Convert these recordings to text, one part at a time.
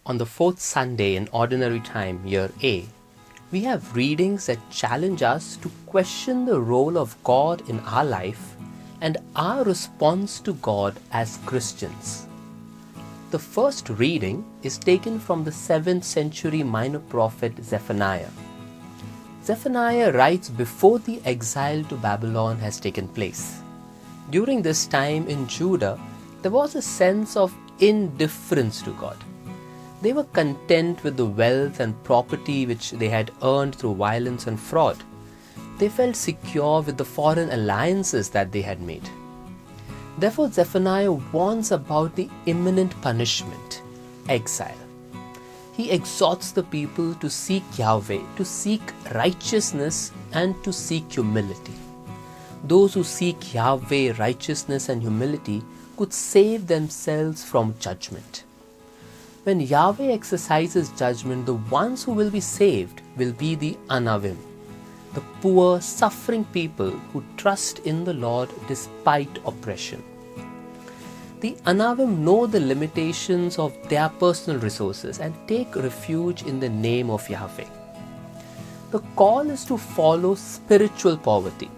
On the fourth Sunday in Ordinary Time, Year A, we have readings that challenge us to question the role of God in our life and our response to God as Christians. The first reading is taken from the 7th century minor prophet Zephaniah. Zephaniah writes before the exile to Babylon has taken place. During this time in Judah, there was a sense of indifference to God. They were content with the wealth and property which they had earned through violence and fraud. They felt secure with the foreign alliances that they had made. Therefore, Zephaniah warns about the imminent punishment, exile. He exhorts the people to seek Yahweh, to seek righteousness, and to seek humility. Those who seek Yahweh, righteousness, and humility could save themselves from judgment. When Yahweh exercises judgment, the ones who will be saved will be the Anawim, the poor, suffering people who trust in the Lord despite oppression. The Anawim know the limitations of their personal resources and take refuge in the name of Yahweh. The call is to follow spiritual poverty,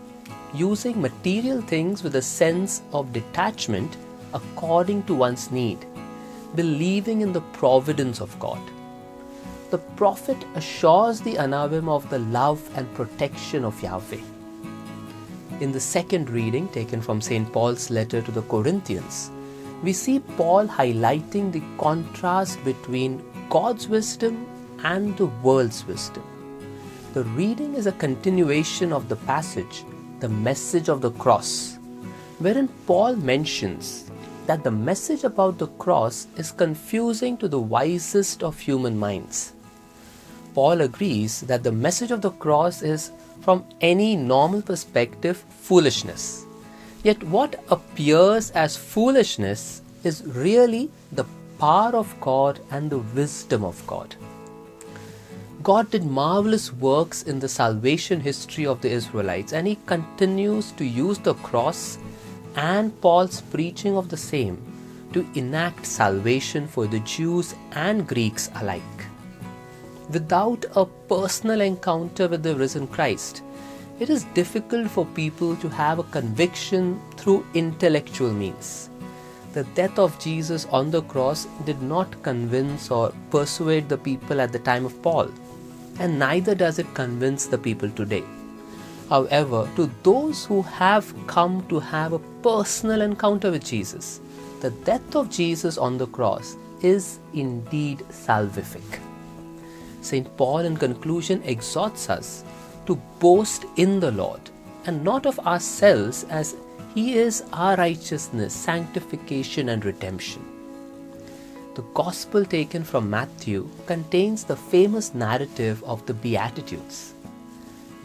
using material things with a sense of detachment according to one's need, believing in the providence of God. The prophet assures the Anawim of the love and protection of Yahweh. In the second reading taken from St. Paul's letter to the Corinthians, we see Paul highlighting the contrast between God's wisdom and the world's wisdom. The reading is a continuation of the passage, the message of the cross, wherein Paul mentions that the message about the cross is confusing to the wisest of human minds. Paul agrees that the message of the cross is, from any normal perspective, foolishness. Yet what appears as foolishness is really the power of God and the wisdom of God. God did marvelous works in the salvation history of the Israelites, and He continues to use the cross and Paul's preaching of the same to enact salvation for the Jews and Greeks alike. Without a personal encounter with the risen Christ, it is difficult for people to have a conviction through intellectual means. The death of Jesus on the cross did not convince or persuade the people at the time of Paul, and neither does it convince the people today. However, to those who have come to have a personal encounter with Jesus, the death of Jesus on the cross is indeed salvific. St. Paul in conclusion exhorts us to boast in the Lord and not of ourselves, as He is our righteousness, sanctification and redemption. The Gospel taken from Matthew contains the famous narrative of the Beatitudes.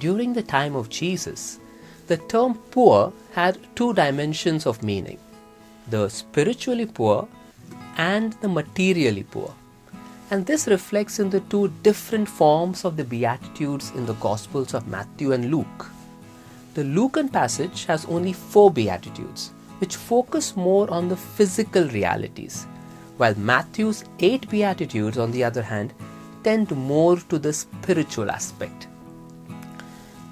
During the time of Jesus, the term poor had two dimensions of meaning: the spiritually poor and the materially poor. And this reflects in the two different forms of the Beatitudes in the Gospels of Matthew and Luke. The Lucan passage has only 4 Beatitudes, which focus more on the physical realities, while Matthew's 8 Beatitudes, on the other hand, tend more to the spiritual aspect.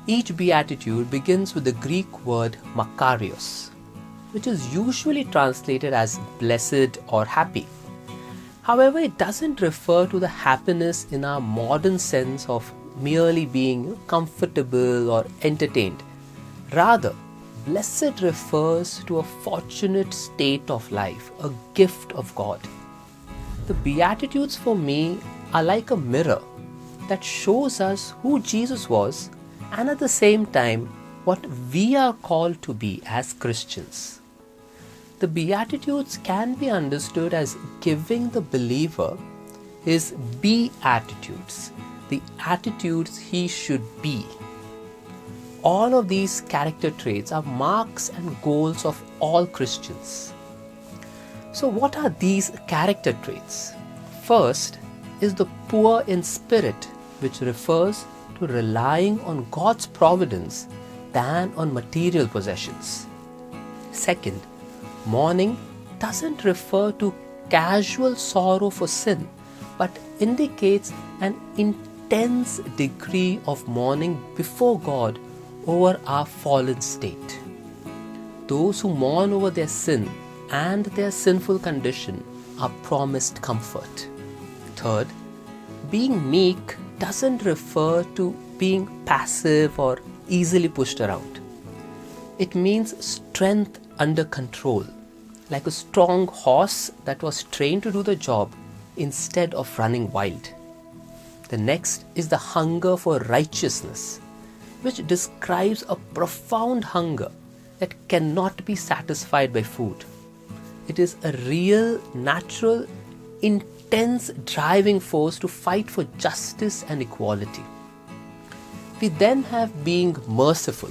Each beatitude begins with the Greek word makarios, which is usually translated as blessed or happy. However, it doesn't refer to the happiness in our modern sense of merely being comfortable or entertained. Rather, blessed refers to a fortunate state of life, a gift of God. The Beatitudes for me are like a mirror that shows us who Jesus was, and at the same time what we are called to be as Christians. The Beatitudes can be understood as giving the believer his be-attitudes, the attitudes he should be. All of these character traits are marks and goals of all Christians. So what are these character traits? First is the poor in spirit, which refers to relying on God's providence than on material possessions. Second, mourning doesn't refer to casual sorrow for sin, but indicates an intense degree of mourning before God over our fallen state. Those who mourn over their sin and their sinful condition are promised comfort. Third, being meek doesn't refer to being passive or easily pushed around. It means strength under control, like a strong horse that was trained to do the job instead of running wild. The next is the hunger for righteousness, which describes a profound hunger that cannot be satisfied by food. It is a real, natural, intense driving force to fight for justice and equality. We then have being merciful.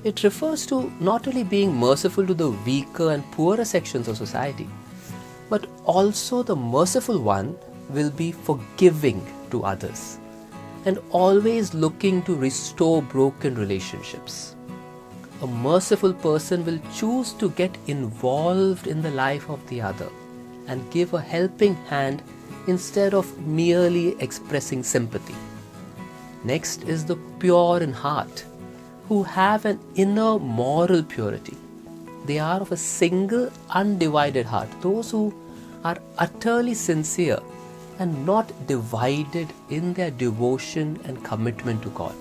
It refers to not only being merciful to the weaker and poorer sections of society, but also the merciful one will be forgiving to others and always looking to restore broken relationships. A merciful person will choose to get involved in the life of the other and give a helping hand instead of merely expressing sympathy. Next is the pure in heart, who have an inner moral purity. They are of a single, undivided heart, those who are utterly sincere and not divided in their devotion and commitment to God.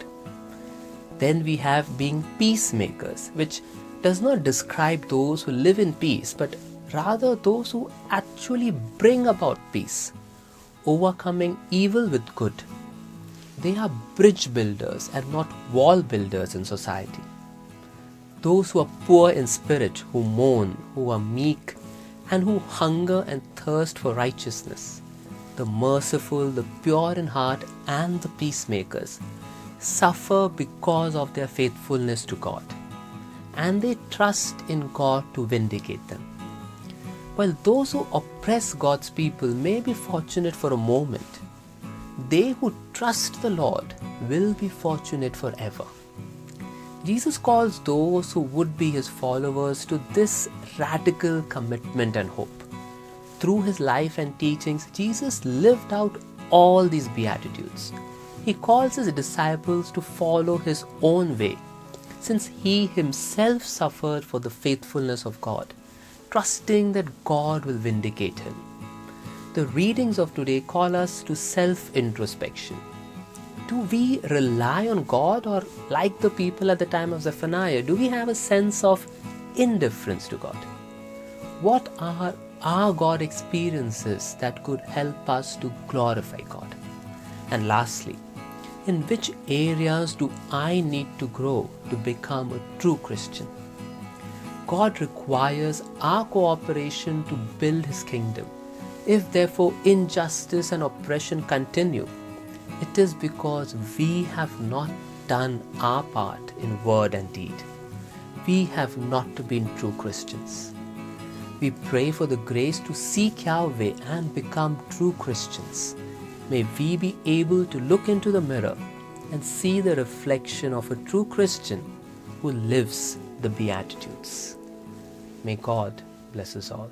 Then we have being peacemakers, which does not describe those who live in peace, but rather those who actually bring about peace, overcoming evil with good. They are bridge builders and not wall builders in society. Those who are poor in spirit, who mourn, who are meek, and who hunger and thirst for righteousness, the merciful, the pure in heart, and the peacemakers, suffer because of their faithfulness to God, and they trust in God to vindicate them. While those who oppress God's people may be fortunate for a moment, they who trust the Lord will be fortunate forever. Jesus calls those who would be His followers to this radical commitment and hope. Through His life and teachings, Jesus lived out all these Beatitudes. He calls His disciples to follow His own way, since He Himself suffered for the faithfulness of God, trusting that God will vindicate Him. The readings of today call us to self-introspection. Do we rely on God, or like the people at the time of Zephaniah, do we have a sense of indifference to God? What are our God experiences that could help us to glorify God? And lastly, in which areas do I need to grow to become a true Christian? God requires our cooperation to build His kingdom. If therefore injustice and oppression continue, it is because we have not done our part in word and deed. We have not been true Christians. We pray for the grace to seek Yahweh and become true Christians. May we be able to look into the mirror and see the reflection of a true Christian who lives the Beatitudes. May God bless us all.